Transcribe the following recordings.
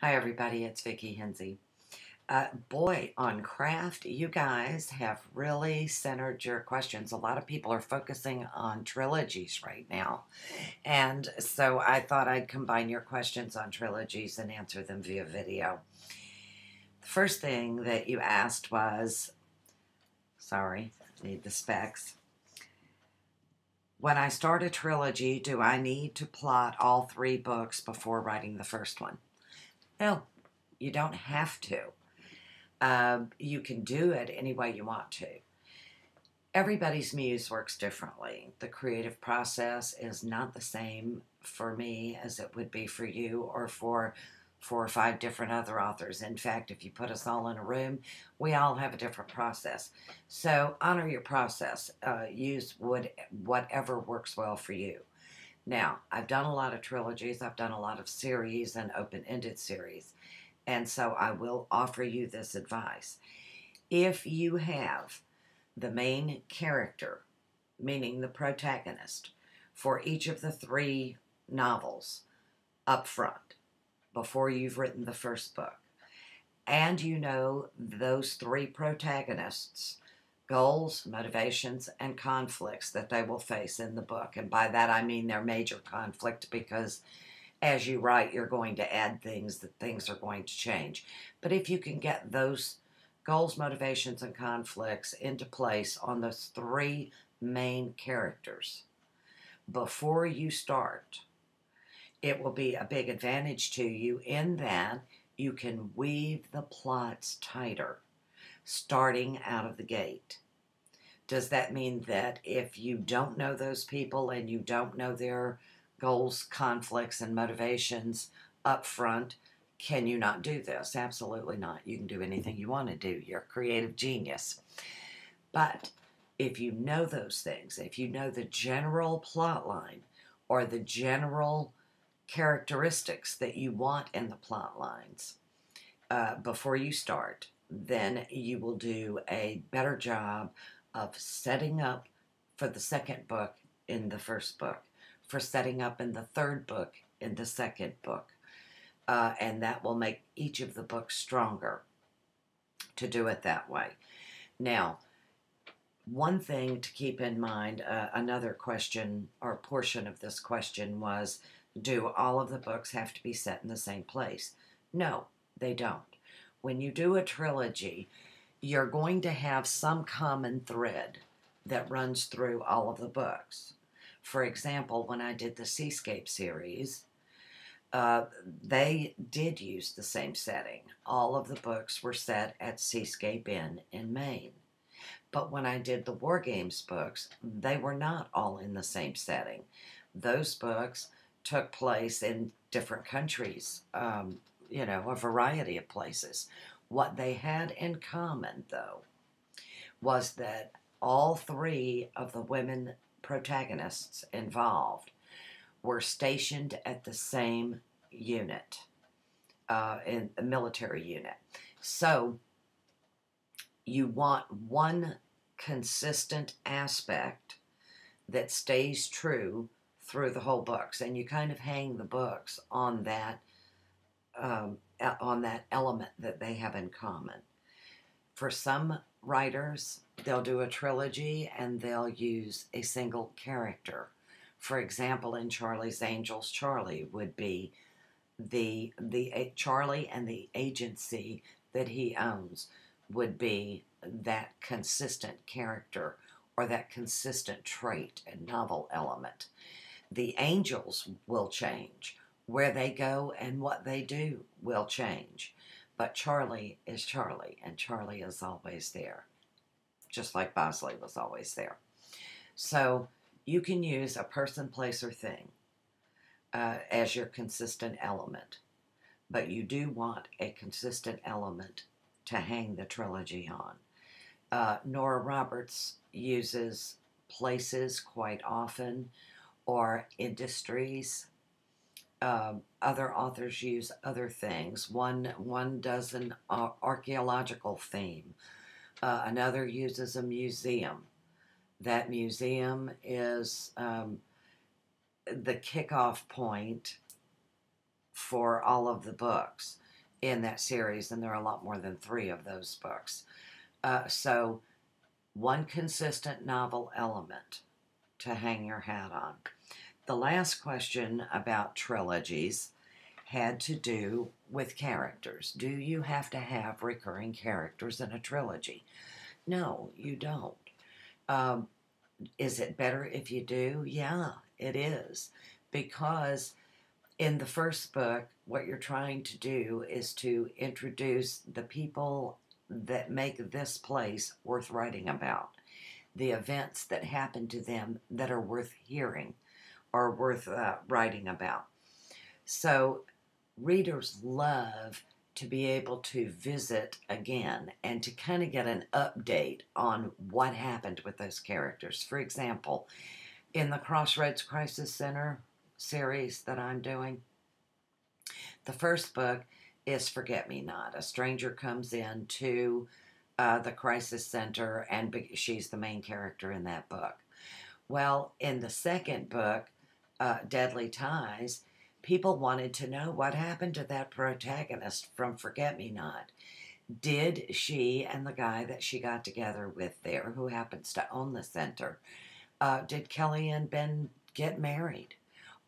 Hi everybody, it's Vicki Hinze. Boy, on craft, you guys have really centered your questions. A lot of people are focusing on trilogies right now. And so I thought I'd combine your questions on trilogies and answer them via video. The first thing that you asked was, sorry, need the specs. When I start a trilogy, do I need to plot all 3 books before writing the first one? No, you don't have to. You can do it any way you want to. Everybody's muse works differently. The creative process is not the same for me as it would be for you or for 4 or 5 different other authors. In fact, if you put us all in a room, we all have a different process. So honor your process. Use whatever works well for you. Now, I've done a lot of trilogies. I've done a lot of series and open-ended series. And so I will offer you this advice. If you have the main character, meaning the protagonist, for each of the 3 novels up front, before you've written the first book, and you know those 3 protagonists' goals, motivations, and conflicts that they will face in the book, and by that I mean their major conflict, because as you write, you're going to add things, that things are going to change. But if you can get those goals, motivations, and conflicts into place on those 3 main characters before you start, it will be a big advantage to you in that you can weave the plots tighter starting out of the gate. Does that mean that if you don't know those people and you don't know their goals, conflicts, and motivations up front, can you not do this? Absolutely not. You can do anything you want to do. You're a creative genius. But if you know those things, if you know the general plot line or the general characteristics that you want in the plot lines before you start, then you will do a better job of setting up for the second book in the first book, for setting up in the third book in the second book. And that will make each of the books stronger to do it that way. Now, one thing to keep in mind, another question or portion of this question was, do all of the books have to be set in the same place? No, they don't. When you do a trilogy, you're going to have some common thread that runs through all of the books. For example, when I did the Seascape series, they did use the same setting. All of the books were set at Seascape Inn in Maine. But when I did the War Games books, they were not all in the same setting. Those books took place in different countries, a variety of places. What they had in common, though, was that all 3 of the women protagonists involved were stationed at the same unit, in a military unit. So you want one consistent aspect that stays true through the whole books, and you kind of hang the books on that element that they have in common. For some writers, they'll do a trilogy and they'll use a single character. For example, in Charlie's Angels, Charlie would be the Charlie, and the agency that he owns would be that consistent character or that consistent trait and novel element. The angels will change. Where they go and what they do will change. But Charlie is Charlie, and Charlie is always there, just like Bosley was always there. So you can use a person, place, or thing as your consistent element, but you do want a consistent element to hang the trilogy on. Nora Roberts uses places quite often, or industries. Other authors use other things. One does an archaeological theme. Another uses a museum. That museum is the kickoff point for all of the books. in that series, and there are a lot more than 3 of those books. So one consistent novel element to hang your hat on. The last question about trilogies had to do with characters. Do you have to have recurring characters in a trilogy? No, you don't. Um, is it better if you do? Yeah, it is. Because in the first book, what you're trying to do is to introduce the people that make this place worth writing about, the events that happen to them that are worth hearing or worth writing about. So readers love to be able to visit again and to kind of get an update on what happened with those characters. For example, in the Crossroads Crisis Center series that I'm doing, the first book is Forget Me Not. A stranger comes in to the crisis center, and she's the main character in that book. Well, in the second book, Deadly Ties, people wanted to know what happened to that protagonist from Forget Me Not. Did she and the guy that she got together with there, who happens to own the center, did Kelly and Ben get married?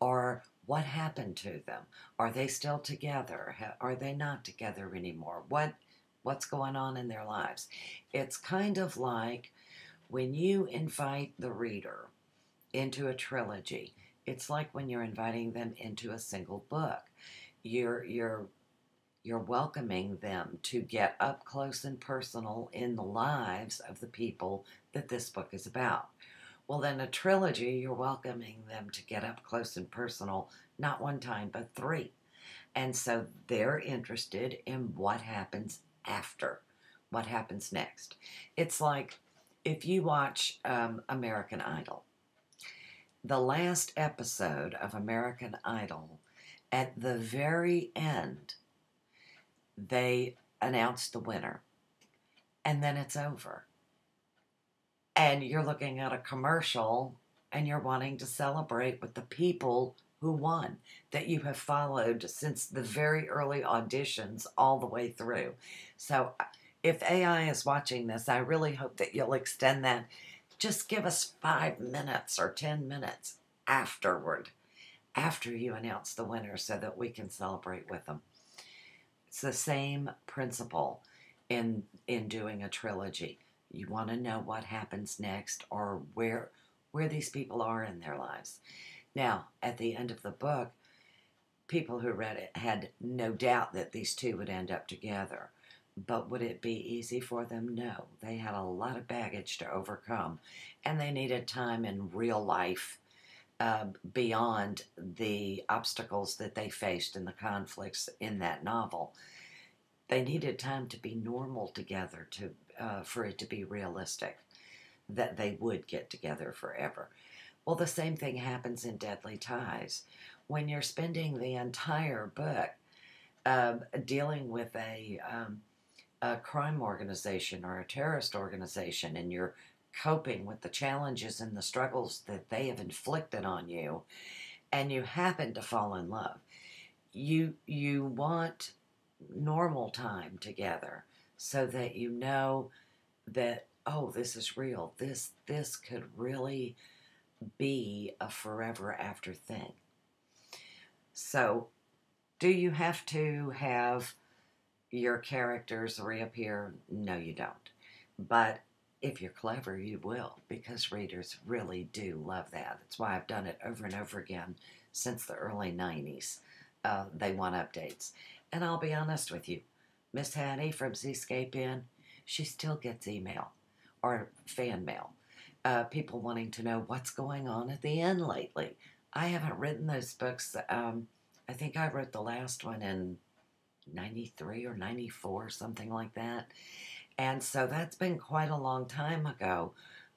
Or what happened to them? Are they still together? Are they not together anymore? What's going on in their lives? It's kind of like when you invite the reader into a trilogy, it's like when you're inviting them into a single book. You're welcoming them to get up close and personal in the lives of the people that this book is about. Well, then a trilogy, you're welcoming them to get up close and personal, not 1 time, but 3. And so they're interested in what happens after, what happens next. It's like if you watch American Idol, the last episode of American Idol, at the very end, they announce the winner, and then it's over. And you're looking at a commercial, and you're wanting to celebrate with the people who won, that you have followed since the very early auditions all the way through. So if AI is watching this, I really hope that you'll extend that. Just give us 5 minutes or 10 minutes afterward, after you announce the winner, so that we can celebrate with them. It's the same principle in doing a trilogy. You want to know what happens next, or where these people are in their lives. Now, at the end of the book, people who read it had no doubt that these 2 would end up together. But would it be easy for them? No. They had a lot of baggage to overcome, and they needed time in real life beyond the obstacles that they faced and the conflicts in that novel. They needed time to be normal together for it to be realistic that they would get together forever. Well, the same thing happens in Deadly Ties. When you're spending the entire book dealing with a crime organization or a terrorist organization, and you're coping with the challenges and the struggles that they have inflicted on you, and you happen to fall in love, you want normal time together, so that you know that, oh, this is real. This could really be a forever after thing. So, do you have to have your characters reappear? No, you don't. But if you're clever, you will, because readers really do love that. That's why I've done it over and over again since the early 90s. They want updates. And I'll be honest with you, Miss Hattie from Zscape Inn, she still gets email or fan mail. People wanting to know what's going on at the end lately. I haven't written those books. I think I wrote the last one in 93 or 94, something like that. And so that's been quite a long time ago.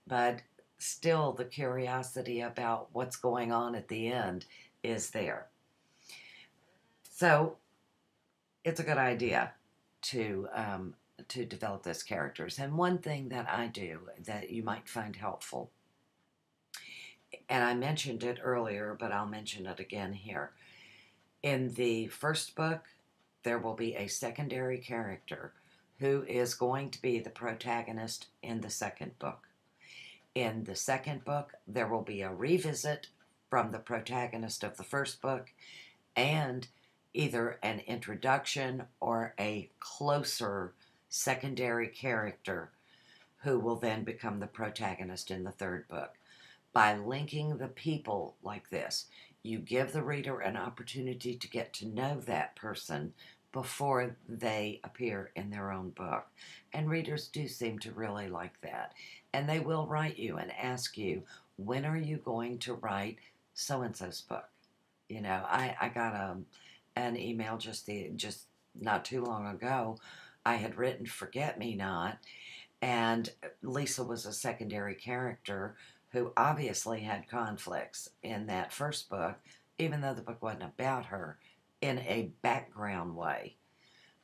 But still, the curiosity about what's going on at the end is there. So it's a good idea to develop those characters. And one thing that I do that you might find helpful, and I mentioned it earlier, but I'll mention it again here. In the first book, there will be a secondary character who is going to be the protagonist in the second book. In the second book, there will be a revisit from the protagonist of the first book and either an introduction or a closer secondary character who will then become the protagonist in the third book. By linking the people like this, you give the reader an opportunity to get to know that person before they appear in their own book. And readers do seem to really like that. And they will write you and ask you, when are you going to write so-and-so's book? You know, I got an email just not too long ago. I had written Forget Me Not, and Lisa was a secondary character who obviously had conflicts in that first book, even though the book wasn't about her, in a background way.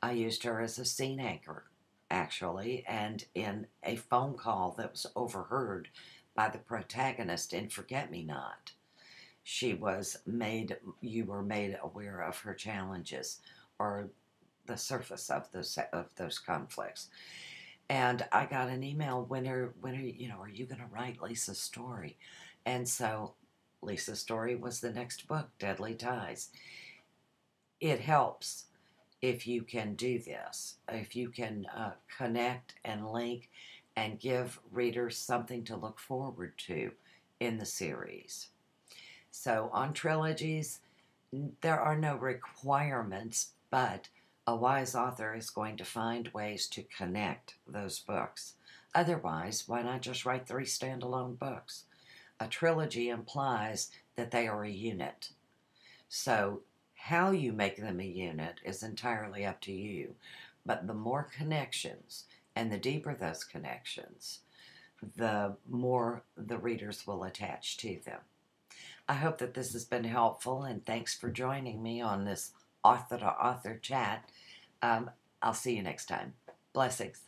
I used her as a scene anchor, actually, and in a phone call that was overheard by the protagonist in Forget Me Not. You were made aware of her challenges or the surface of those conflicts. And I got an email, are you going to write Lisa's story? And so Lisa's story was the next book, Deadly Ties. It helps if you can do this, if you can connect and link and give readers something to look forward to in the series. So on trilogies, there are no requirements, but a wise author is going to find ways to connect those books. Otherwise, why not just write 3 standalone books? A trilogy implies that they are a unit. So how you make them a unit is entirely up to you. But the more connections and the deeper those connections, the more the readers will attach to them. I hope that this has been helpful, and thanks for joining me on this author-to-author chat. I'll see you next time. Blessings.